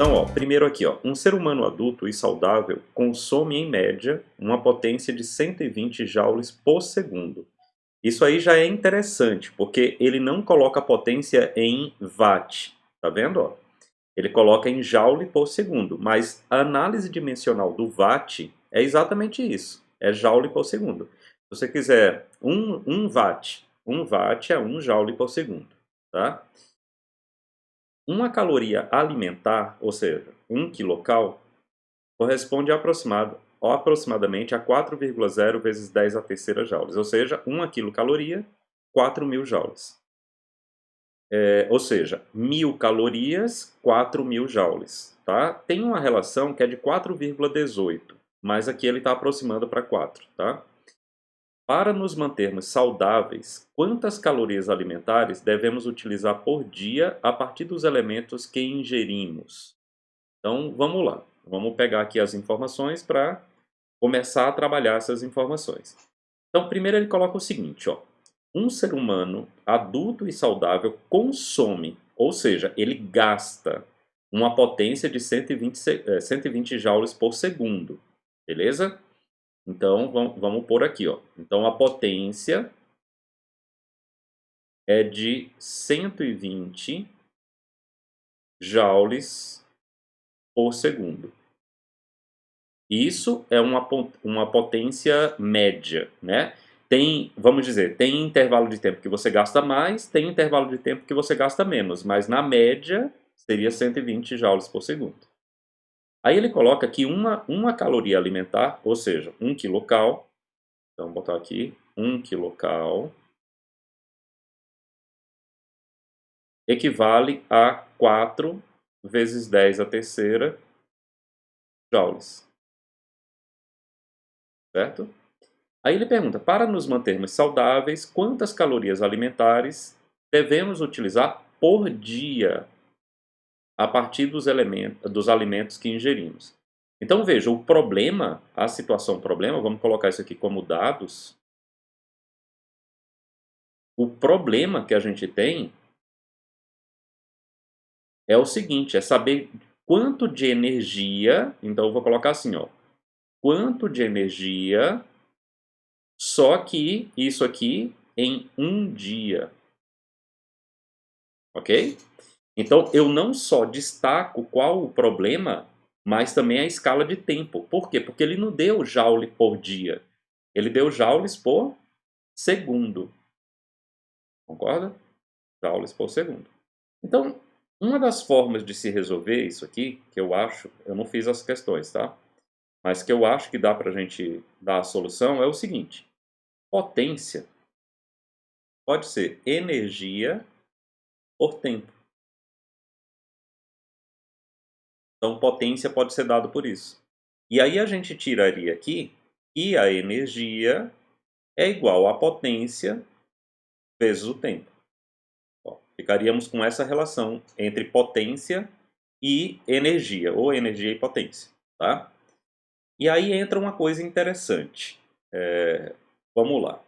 Então, ó, primeiro aqui, ó, um ser humano adulto e saudável consome em média uma potência de 120 joules por segundo. Isso aí já é interessante, porque ele não coloca a potência em watt, tá vendo? Ó? Ele coloca em joule por segundo, mas a análise dimensional do watt é exatamente isso, é joule por segundo. Se você quiser um watt é 1 joule por segundo, tá? Uma caloria alimentar, ou seja, 1 quilocal, corresponde aproximadamente a 4,0 vezes 10 a terceira joules, ou seja, 1 quilocaloria, 4.000 joules. Ou seja, 1.000 calorias, 4.000 joules. Tá? Tem uma relação que é de 4,18, mas aqui ele está aproximando para 4. Tá? Para nos mantermos saudáveis, quantas calorias alimentares devemos utilizar por dia a partir dos elementos que ingerimos? Então, vamos lá. Vamos pegar aqui as informações para começar a trabalhar essas informações. Então, primeiro ele coloca o seguinte, ó. Um ser humano adulto e saudável consome, ou seja, ele gasta uma potência de 120 joules por segundo, beleza? Então, vamos pôr aqui, ó. Então, a potência é de 120 joules por segundo. Isso é uma potência média, né? Tem, vamos dizer, tem intervalo de tempo que você gasta mais, tem intervalo de tempo que você gasta menos, mas na média seria 120 joules por segundo. Aí ele coloca aqui uma caloria alimentar, ou seja, 1 quilocal. Então, vou botar aqui 1 quilocal equivale a 4 vezes 10 a terceira joules, certo? Aí ele pergunta, para nos mantermos saudáveis, quantas calorias alimentares devemos utilizar por dia a partir dos alimentos que ingerimos? Então veja, o problema, a situação problema, vamos colocar isso aqui como dados. O problema que a gente tem é o seguinte, é saber quanto de energia, então eu vou colocar assim, ó, quanto de energia, só que isso aqui em um dia, ok? Então, eu não só destaco qual o problema, mas também a escala de tempo. Por quê? Porque ele não deu joule por dia. Ele deu joules por segundo. Concorda? Joules por segundo. Então, uma das formas de se resolver isso aqui, que eu acho, eu não fiz as questões, tá? Mas que eu acho que dá para a gente dar a solução é o seguinte. Potência pode ser energia por tempo. Então, potência pode ser dado por isso. E aí a gente tiraria aqui que a energia é igual à potência vezes o tempo. Ó, ficaríamos com essa relação entre potência e energia, ou energia e potência. Tá? E aí entra uma coisa interessante. Vamos lá.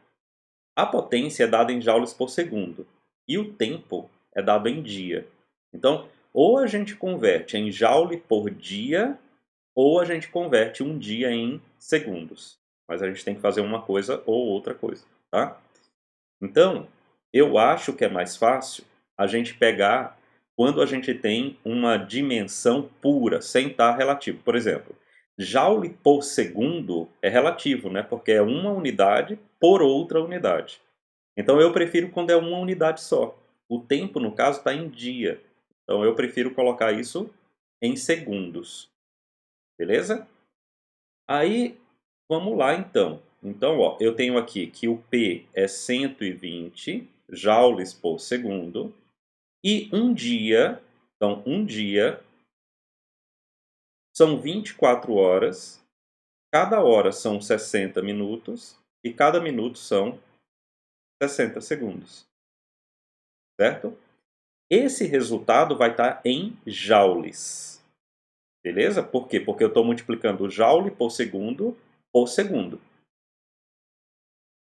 A potência é dada em joules por segundo e o tempo é dado em dia. Então, ou a gente converte em joule por dia, ou a gente converte um dia em segundos. Mas a gente tem que fazer uma coisa ou outra coisa, tá? Então, eu acho que é mais fácil a gente pegar quando a gente tem uma dimensão pura, sem estar relativo. Por exemplo, joule por segundo é relativo, né? Porque é uma unidade por outra unidade. Então, eu prefiro quando é uma unidade só. O tempo, no caso, está em dia. Então, eu prefiro colocar isso em segundos. Beleza? Aí, vamos lá então. Então, ó, eu tenho aqui que o P é 120 joules por segundo e um dia, então um dia são 24 horas, cada hora são 60 minutos e cada minuto são 60 segundos, certo? Esse resultado vai estar em joules, beleza? Por quê? Porque eu estou multiplicando o joule por segundo por segundo.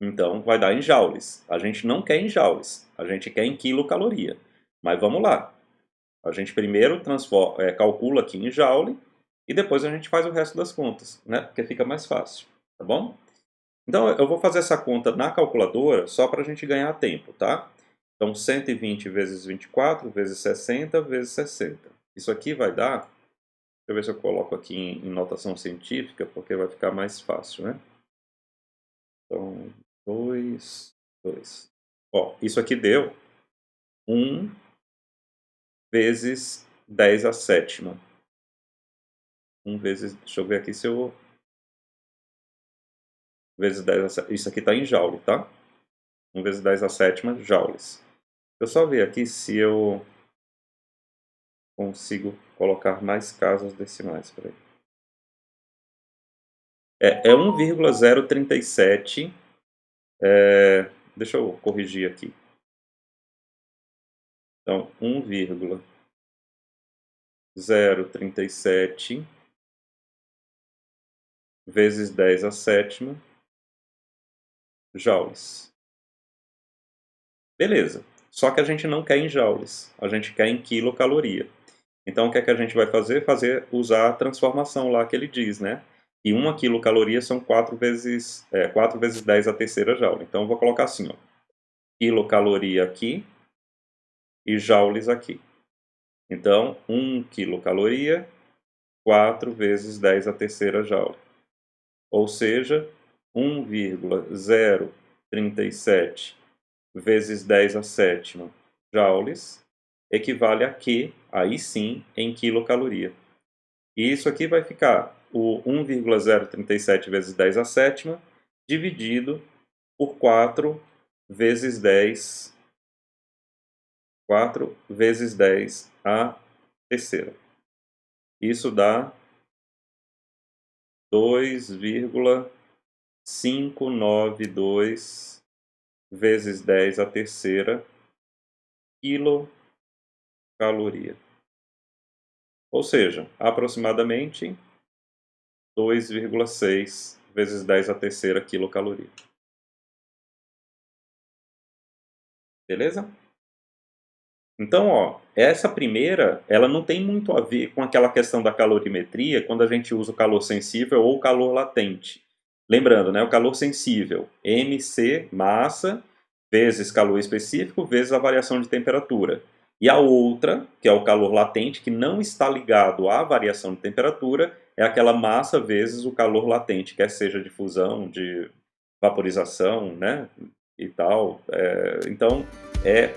Então, vai dar em joules. A gente não quer em joules, a gente quer em quilocaloria. Mas vamos lá. A gente primeiro calcula aqui em Joule e depois a gente faz o resto das contas, né? Porque fica mais fácil, tá bom? Então eu vou fazer essa conta na calculadora só para a gente ganhar tempo, tá? Então 120 vezes 24 vezes 60 vezes 60. Isso aqui vai dar, deixa eu ver se eu coloco aqui em notação científica, porque vai ficar mais fácil, né? Então 2, 2. Ó, isso aqui deu 1 vezes 10 à sétima. 1 vezes, deixa eu ver aqui se eu... vezes 10 à sétima. Isso aqui está em joule, tá? 1 vezes 10 à sétima joules. Deixa eu só ver aqui se eu consigo colocar mais casas decimais. Peraí. É 1,037. Deixa eu corrigir aqui. Então, 1,037 vezes 10 à sétima joules. Beleza. Só que a gente não quer em joules, a gente quer em quilocaloria. Então, o que é que a gente vai fazer? Usar a transformação lá que ele diz, né? E 1 quilocaloria são 4 vezes 10 à terceira joule. Então, eu vou colocar assim, ó, quilocaloria aqui e joules aqui. Então, 1 quilocaloria, 4 vezes 10 à terceira joule. Ou seja, 1,037 vezes 10 à sétima joules equivale a Q, aí sim, em quilocaloria. E isso aqui vai ficar o 1,037 vezes 10 à sétima dividido por 4 vezes 10 à terceira. Isso dá 2,592 vezes 10 à terceira quilocaloria. Ou seja, aproximadamente 2,6 vezes 10 à terceira quilocaloria. Beleza? Então, ó, essa primeira, ela não tem muito a ver com aquela questão da calorimetria, quando a gente usa o calor sensível ou o calor latente. Lembrando, né, o calor sensível, MC, massa, vezes calor específico, vezes a variação de temperatura. E a outra, que é o calor latente, que não está ligado à variação de temperatura, é aquela massa vezes o calor latente, quer seja de fusão, de vaporização, né, e tal. Então,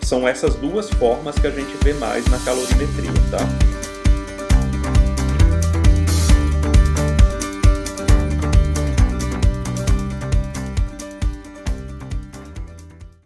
são essas duas formas que a gente vê mais na calorimetria, tá?